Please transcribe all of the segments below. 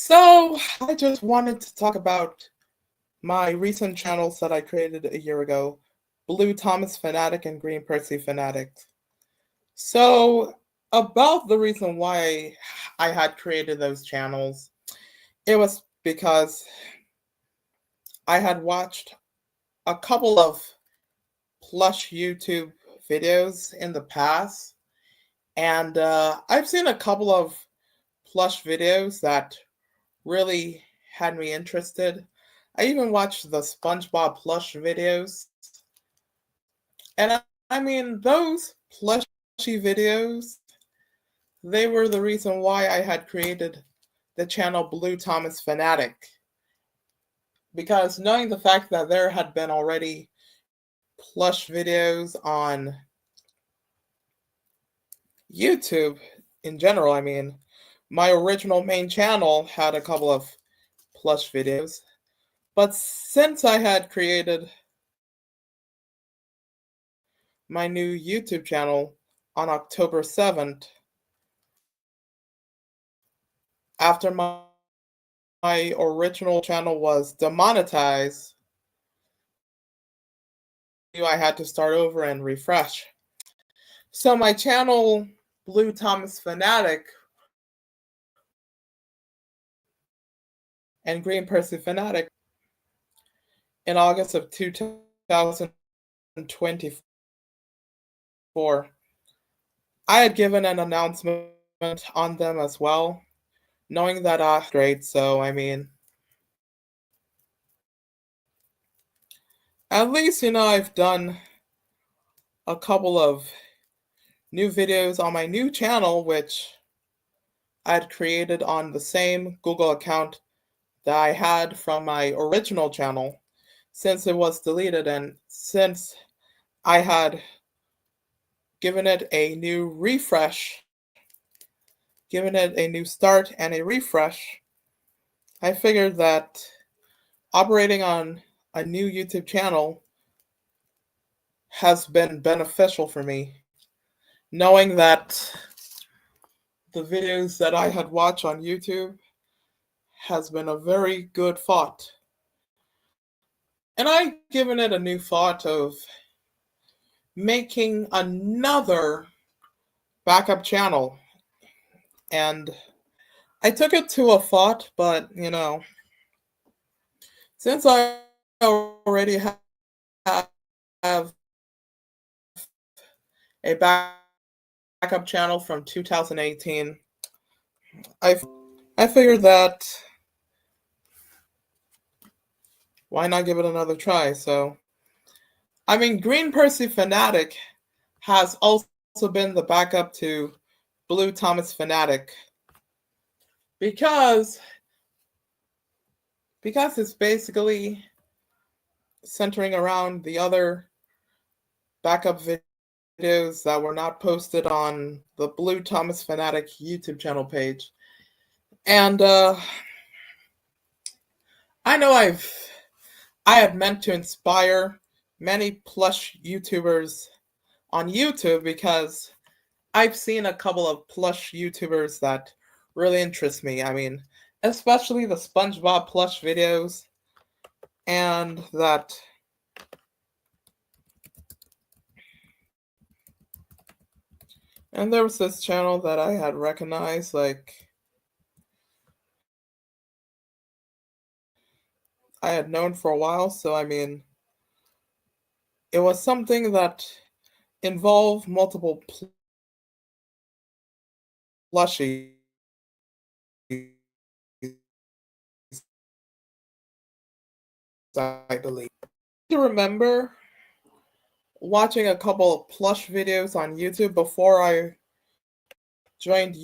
So, I just wanted to talk about my recent channels that I created a year ago, BlueThomasFanatic and Percy Fanatic. So, about the reason why I had created those channels, it was because I had watched a couple of plush YouTube videos in the past, and I've seen a couple of plush videos that really had me interested. I even watched the SpongeBob plush videos. And I mean, those plushy videos, they were the reason why I had created the channel Blue Thomas Fanatic. Because knowing the fact that there had been already plush videos on YouTube in general, I mean, my original main channel had a couple of plush videos. But since I had created my new YouTube channel on October 7th, after my original channel was demonetized, I had to start over and refresh. So my channel, Blue Thomas Fanatic and Green Percy Fanatic, in August of 2024, I had given an announcement on them as well, knowing that I was great. So I mean, at least I've done a couple of new videos on my new channel, which I had created on the same Google account that I had from my original channel, since it was deleted and since I had given it a new refresh, given it a new start and a refresh. I figured that operating on a new YouTube channel has been beneficial for me, knowing that the videos that I had watched on YouTube has been a very good thought. And I've given it a new thought of making another backup channel. And I took it to a thought, but since I already have a backup channel from 2018, I figured that why not give it another try? So, I mean, Green Percy Fanatic has also been the backup to Blue Thomas Fanatic because it's basically centering around the other backup videos that were not posted on the Blue Thomas Fanatic YouTube channel page. And I know I had meant to inspire many plush YouTubers on YouTube because I've seen a couple of plush YouTubers that really interest me. I mean, especially the SpongeBob plush videos and there was this channel that I had recognized, like I had known for a while. So I mean, it was something that involved multiple plushies. I believe. I remember watching a couple of plush videos on YouTube before I joined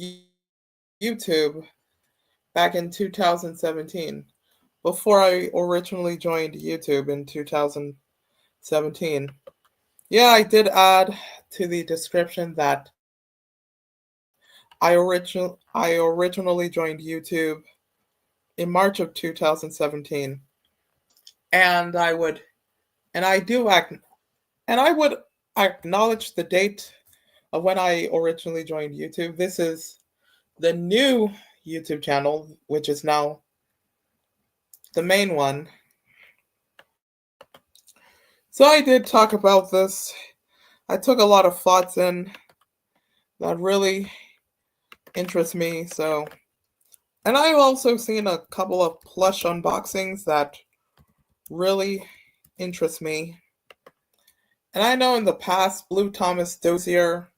YouTube back in 2017. Before I originally joined YouTube in 2017. Yeah, I did add to the description that I originally joined YouTube in March of 2017. And I would acknowledge the date of when I originally joined YouTube. This is the new YouTube channel, which is now the main one. So I did talk about this. I took a lot of thoughts in that really interest me. And I've also seen a couple of plush unboxings that really interest me. And I know in the past, Blue Thomas Dozier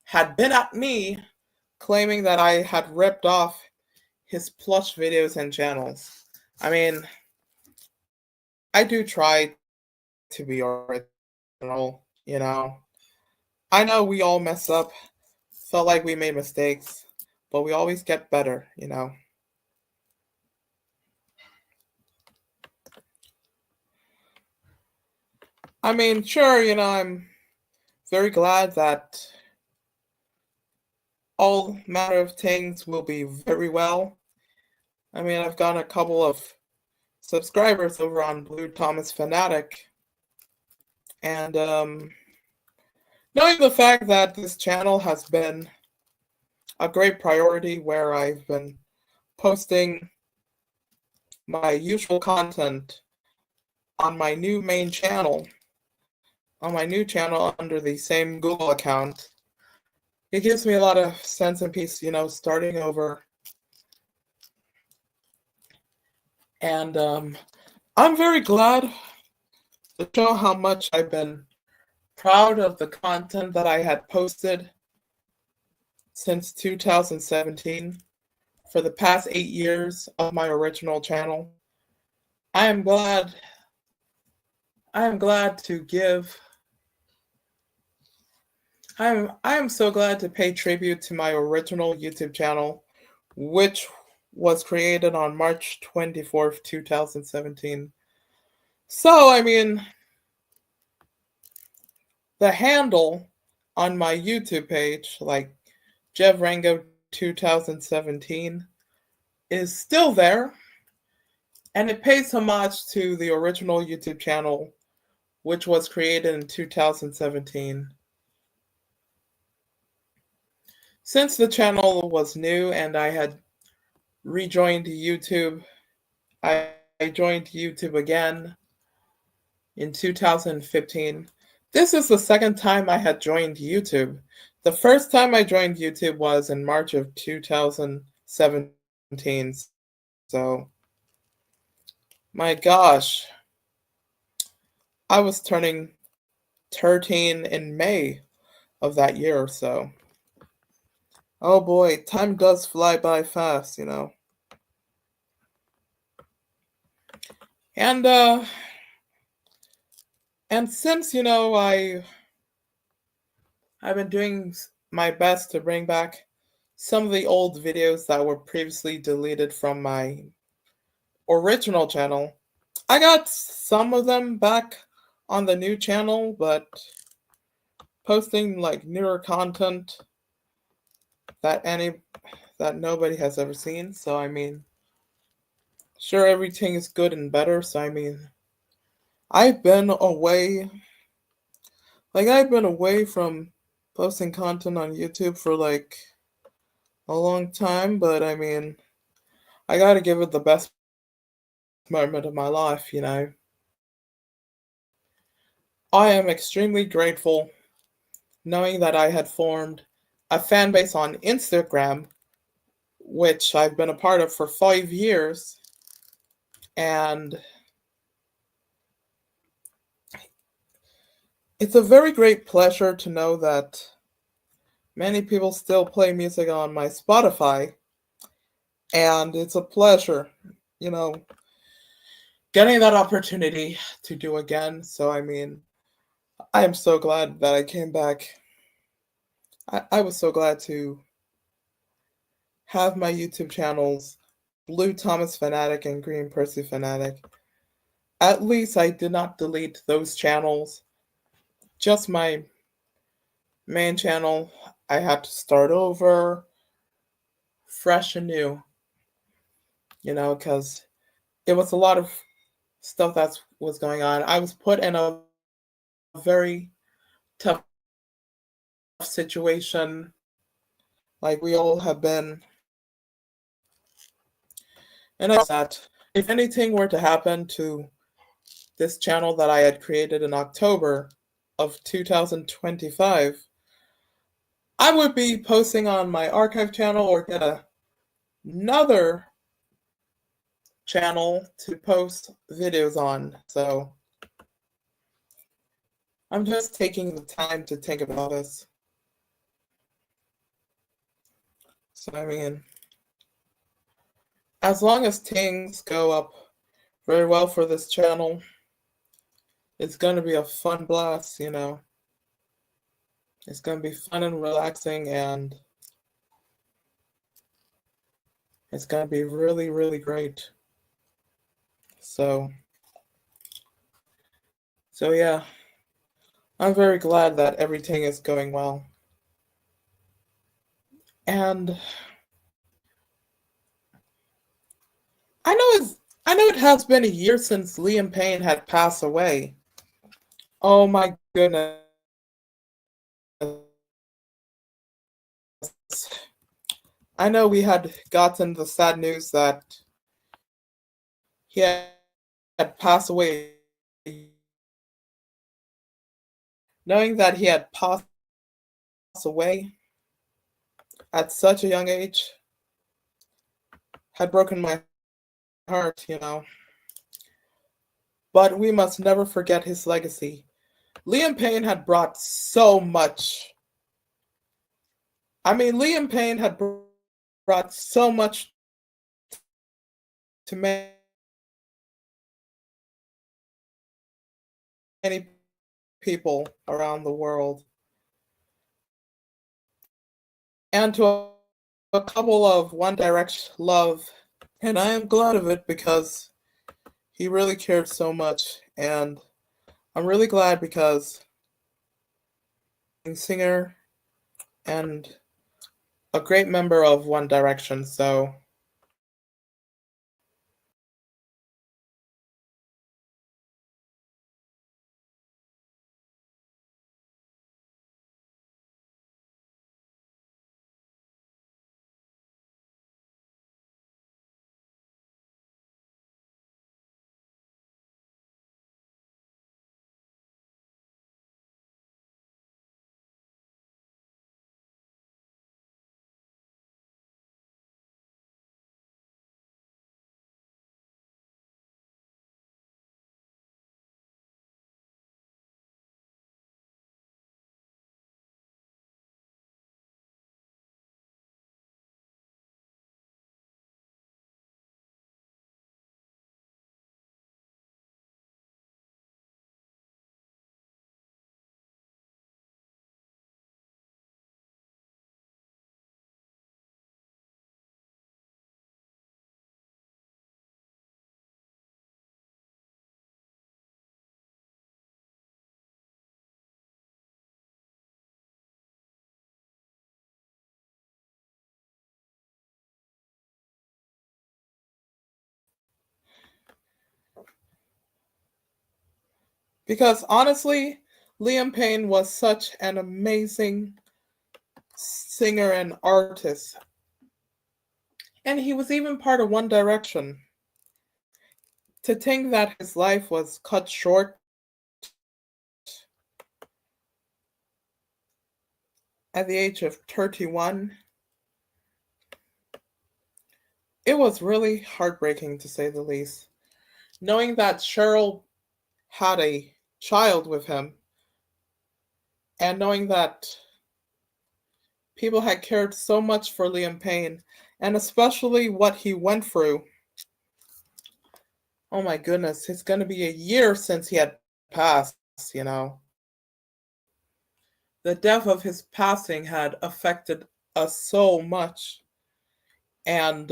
had been at me claiming that I had ripped off his plush videos and channels. I mean, I do try to be original, you know. I know we all mess up, felt like we made mistakes, but we always get better, you know. I mean, sure, you know, I'm very glad that all matter of things will be very well. I mean, I've gotten a couple of subscribers over on BlueThomasFanatic, and knowing the fact that this channel has been a great priority where I've been posting my usual content on my new main channel, on my new channel under the same Google account, it gives me a lot of sense and peace, you know, starting over. And I'm very glad to show how much I've been proud of the content that I had posted since 2017 for the past 8 years of my original channel. I am glad to give I am so glad to pay tribute to my original YouTube channel, which was created on March 24th, 2017. So, I mean, the handle on my YouTube page, like Jev Rango 2017, is still there, and it pays homage to the original YouTube channel, which was created in 2017. Since the channel was new and I had rejoined YouTube, I joined YouTube again in 2015. This is the second time I had joined YouTube. The first time I joined YouTube was in March of 2017. So, my gosh, I was turning 13 in May of that year, so. Oh boy, time does fly by fast, you know. And since, you know, I've been doing my best to bring back some of the old videos that were previously deleted from my original channel. I got some of them back on the new channel, but posting like newer content that nobody has ever seen. So I mean, sure, everything is good and better. So I mean, I've been away from posting content on YouTube for like a long time, but I mean, I gotta give it the best moment of my life, you know. I am extremely grateful knowing that I had formed a fan base on Instagram, which I've been a part of for 5 years, and it's a very great pleasure to know that many people still play music on my Spotify, and it's a pleasure, you know, getting that opportunity to do again. So, I mean, I am so glad that I came back. I was so glad to have my YouTube channels, Blue Thomas Fanatic and Green Percy Fanatic. At least I did not delete those channels. Just my main channel, I had to start over, fresh and new, you know, because it was a lot of stuff that was going on. I was put in a very tough situation, like we all have been And I said that if anything were to happen to this channel that I had created in October of 2025, I would be posting on my archive channel or get another channel to post videos on. So I'm just taking the time to think about this. So I mean, as long as things go up very well for this channel, it's going to be a fun blast, you know. It's going to be fun and relaxing, and it's going to be really, really great. So yeah, I'm very glad that everything is going well. And I know it has been a year since Liam Payne had passed away. Oh my goodness. I know we had gotten the sad news that he had passed away. Knowing that he had passed away at such a young age had broken my heart, you know. But we must never forget his legacy. Liam Payne had brought so much. I mean, Liam Payne had brought so much to many people around the world. And to a couple of One Direction love. And I am glad of it because he really cared so much. And I'm really glad because singer and a great member of One Direction. So because honestly, Liam Payne was such an amazing singer and artist. And he was even part of One Direction. To think that his life was cut short at the age of 31, it was really heartbreaking to say the least. Knowing that Cheryl had a child with him, and knowing that people had cared so much for Liam Payne, and especially what he went through. Oh my goodness, it's going to be a year since he had passed, you know. The death of his passing had affected us so much. And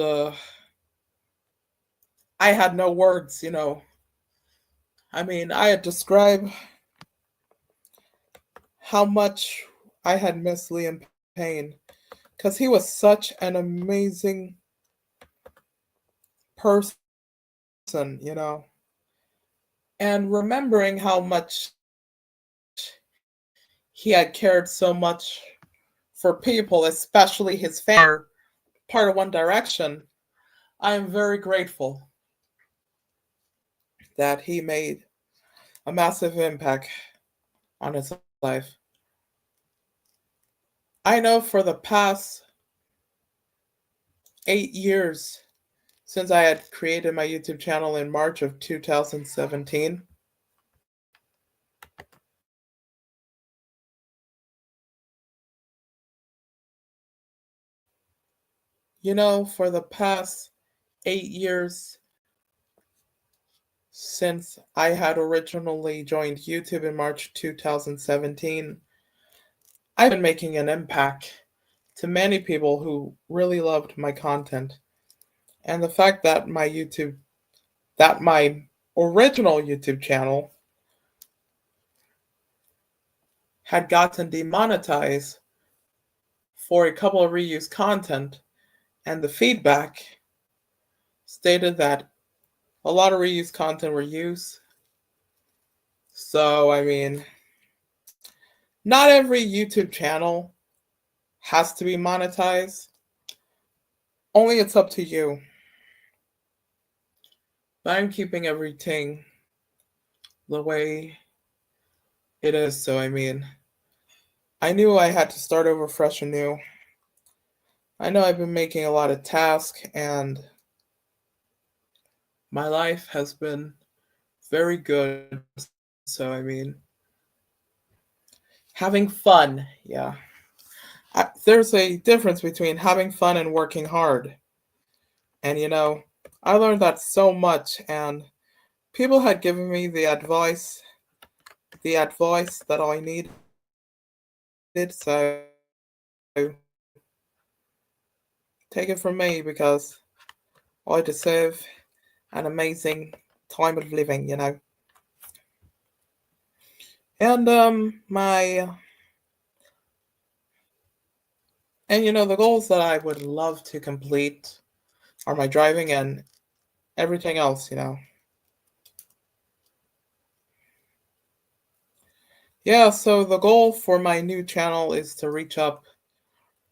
I had no words, you know. I mean, I had described how much I had missed Liam Payne because he was such an amazing person, you know. And remembering how much he had cared so much for people, especially his fans, part of One Direction. I am very grateful that he made a massive impact on his life. I know for the past 8 years since I had created my YouTube channel in March of 2017, for the past 8 years since I had originally joined YouTube in March 2017, I've been making an impact to many people who really loved my content. And the fact that my original YouTube channel had gotten demonetized for a couple of reused content, and the feedback stated that a lot of reused content were used. So, not every YouTube channel has to be monetized. Only it's up to you. But I'm keeping everything the way it is. So, I knew I had to start over fresh and new. I know I've been making a lot of tasks, and my life has been very good. So, having fun, yeah. There's a difference between having fun and working hard. And, I learned that so much, and people had given me the advice that I needed. So, take it from me because I deserve an amazing time of living. And the goals that I would love to complete are my driving and everything else. Yeah, so the goal for my new channel is to reach up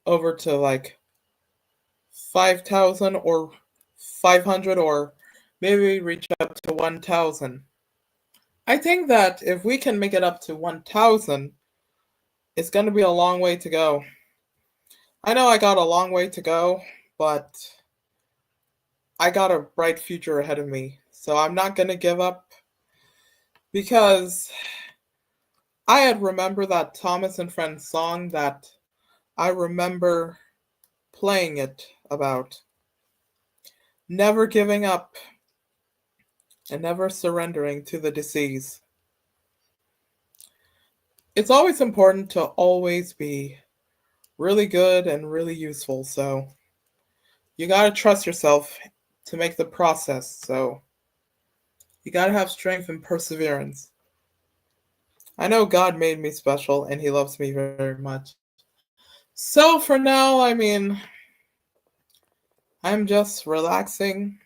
over to like 5,000 or 500, or maybe reach up to 1,000. I think that if we can make it up to 1,000, it's going to be a long way to go. I know I got a long way to go, but I got a bright future ahead of me. So I'm not going to give up, because I had remembered that Thomas and Friends song that I remember playing it about never giving up and never surrendering to the disease. It's always important to always be really good and really useful. So you got to trust yourself to make the process. So you got to have strength and perseverance. I know God made me special and He loves me very much. So for now, I'm just relaxing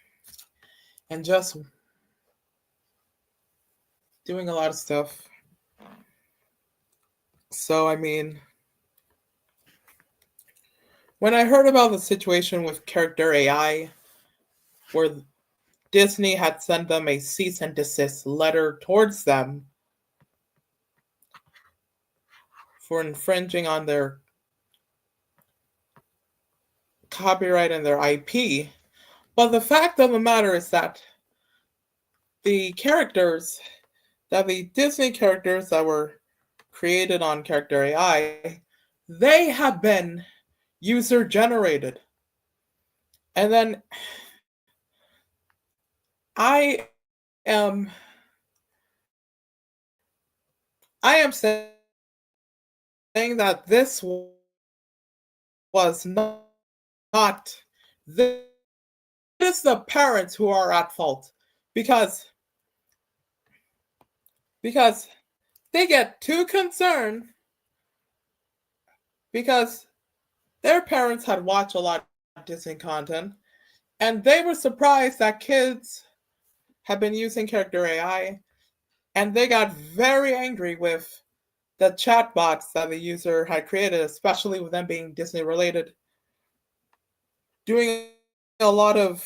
and just doing a lot of stuff. So, when I heard about the situation with character AI, where Disney had sent them a cease and desist letter towards them for infringing on their copyright and their IP, but the fact of the matter is that the Disney characters that were created on character AI, they have been user generated. And then I am I am saying that this was not this is the parents who are at fault, because they get too concerned because their parents had watched a lot of Disney content, and they were surprised that kids had been using character AI, and they got very angry with the chatbots that the user had created, especially with them being Disney related, doing a lot of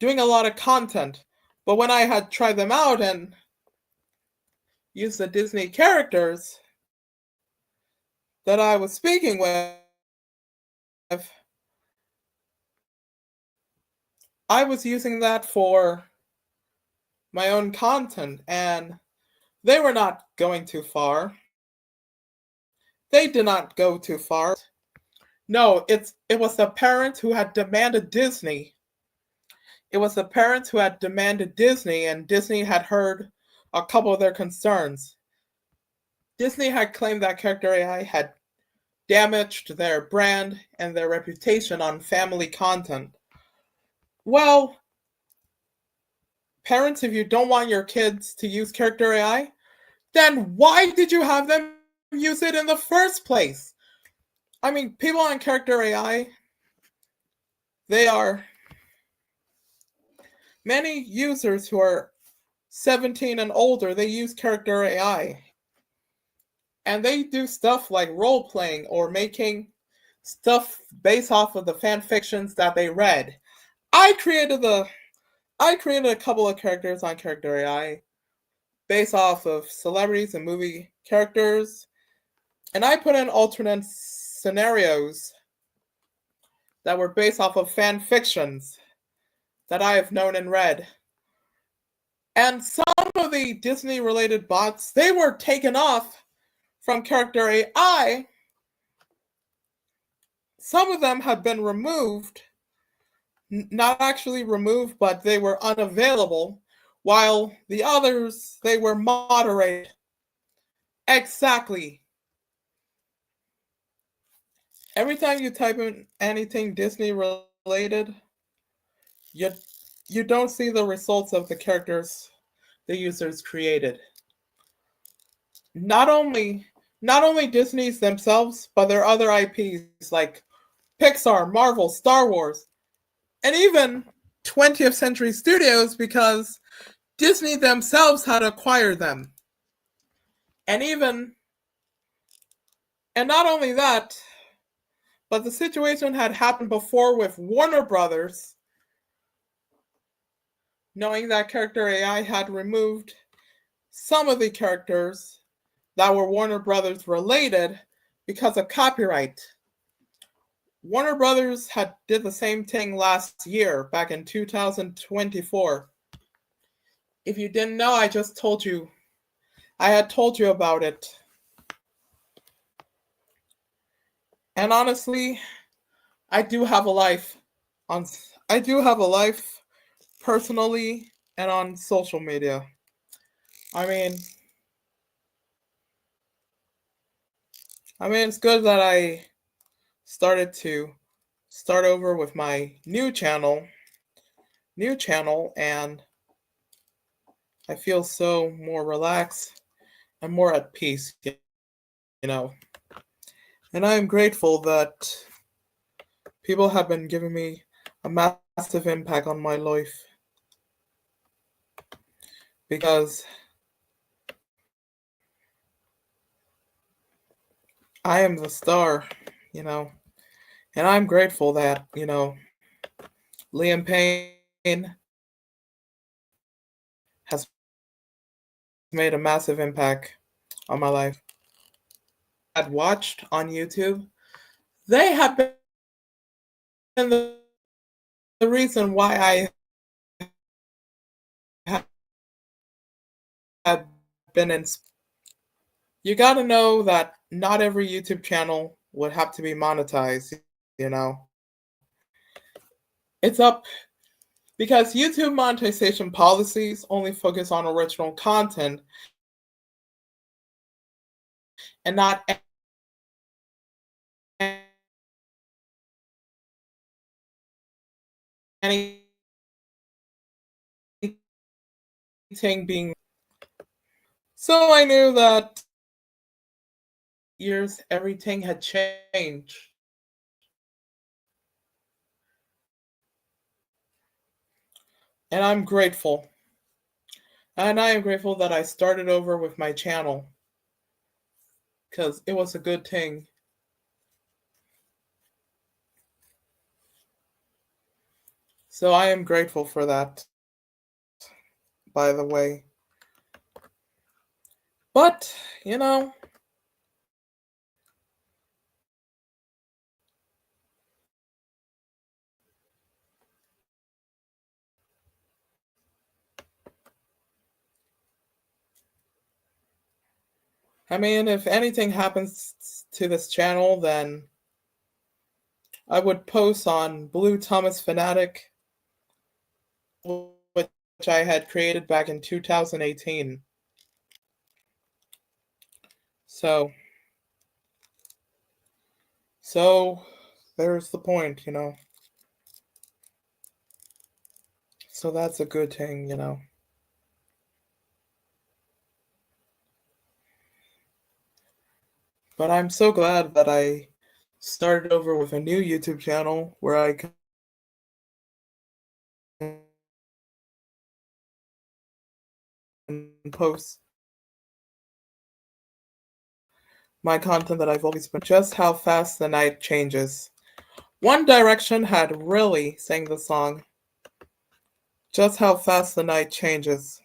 doing a lot of content. But when I had tried them out and used the Disney characters that I was speaking with, I was using that for my own content, and they were not going too far. They did not go too far. No, it was the parents who had demanded Disney. It was the parents who had demanded Disney, and Disney had heard a couple of their concerns. Disney had claimed that character AI had damaged their brand and their reputation on family content. Well, parents, if you don't want your kids to use character AI, then why did you have them use it in the first place? I mean, people on character AI, they are many users who are 17 and older, they use character AI. And they do stuff like role playing or making stuff based off of the fan fictions that they read. I created a couple of characters on character AI based off of celebrities and movie characters, and I put in alternate scenarios that were based off of fan fictions that I have known and read. And some of the Disney related bots, they were taken off from character AI. Some of them have been removed, not actually removed, but they were unavailable, while the others, they were moderated. Exactly. Every time you type in anything Disney related, you you don't see the results of the characters the users created. Not only Disney's themselves, but their other IPs like Pixar, Marvel, Star Wars, and even 20th Century Studios, because Disney themselves had acquired them. And even and not only that, but the situation had happened before with Warner Brothers, knowing that character AI had removed some of the characters that were Warner Brothers related because of copyright. Warner Brothers had did the same thing last year, back in 2024. If you didn't know, I just told you. I had told you about it. And honestly, I do have a life on I do have a life personally and on social media. I mean, it's good that I started to start over with my new channel, and I feel so more relaxed and more at peace, you know. And I am grateful that people have been giving me a massive impact on my life, because I am the star, you know. And I'm grateful that, Liam Payne has made a massive impact on my life. I've watched on YouTube, they have been the reason why I have been in. You got to know that not every YouTube channel would have to be monetized, you know. It's up because YouTube monetization policies only focus on original content and not anything being. So I knew that years everything had changed. And I'm grateful. And I am grateful that I started over with my channel, because it was a good thing. So I am grateful for that, by the way. But, you know, I mean, if anything happens to this channel, then I would post on BlueThomasFanatic, which I had created back in 2018. So there's the point, you know. So that's a good thing, you know. But I'm so glad that I started over with a new YouTube channel where I can post my content that I've always been. Just how fast the night changes. One Direction had really sang the song, Just How Fast the Night Changes.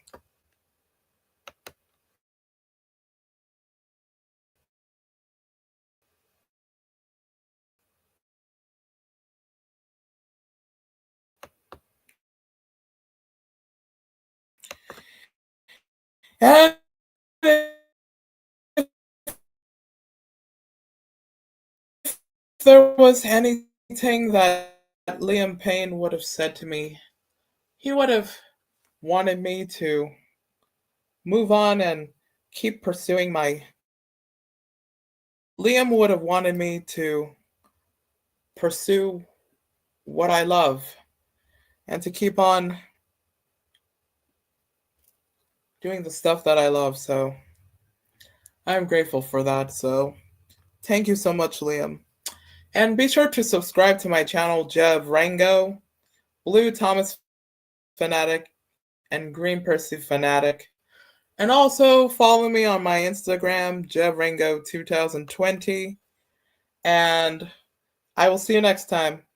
And if there was anything that Liam Payne would have said to me, he would have wanted me to move on and keep pursuing my. Liam would have wanted me to pursue what I love and to keep on doing the stuff that I love. So I'm grateful for that. So thank you so much, Liam. And be sure to subscribe to my channel, Jev Rango, Blue Thomas Fanatic, and Green Percy Fanatic. And also follow me on my Instagram, JevRango2020. And I will see you next time.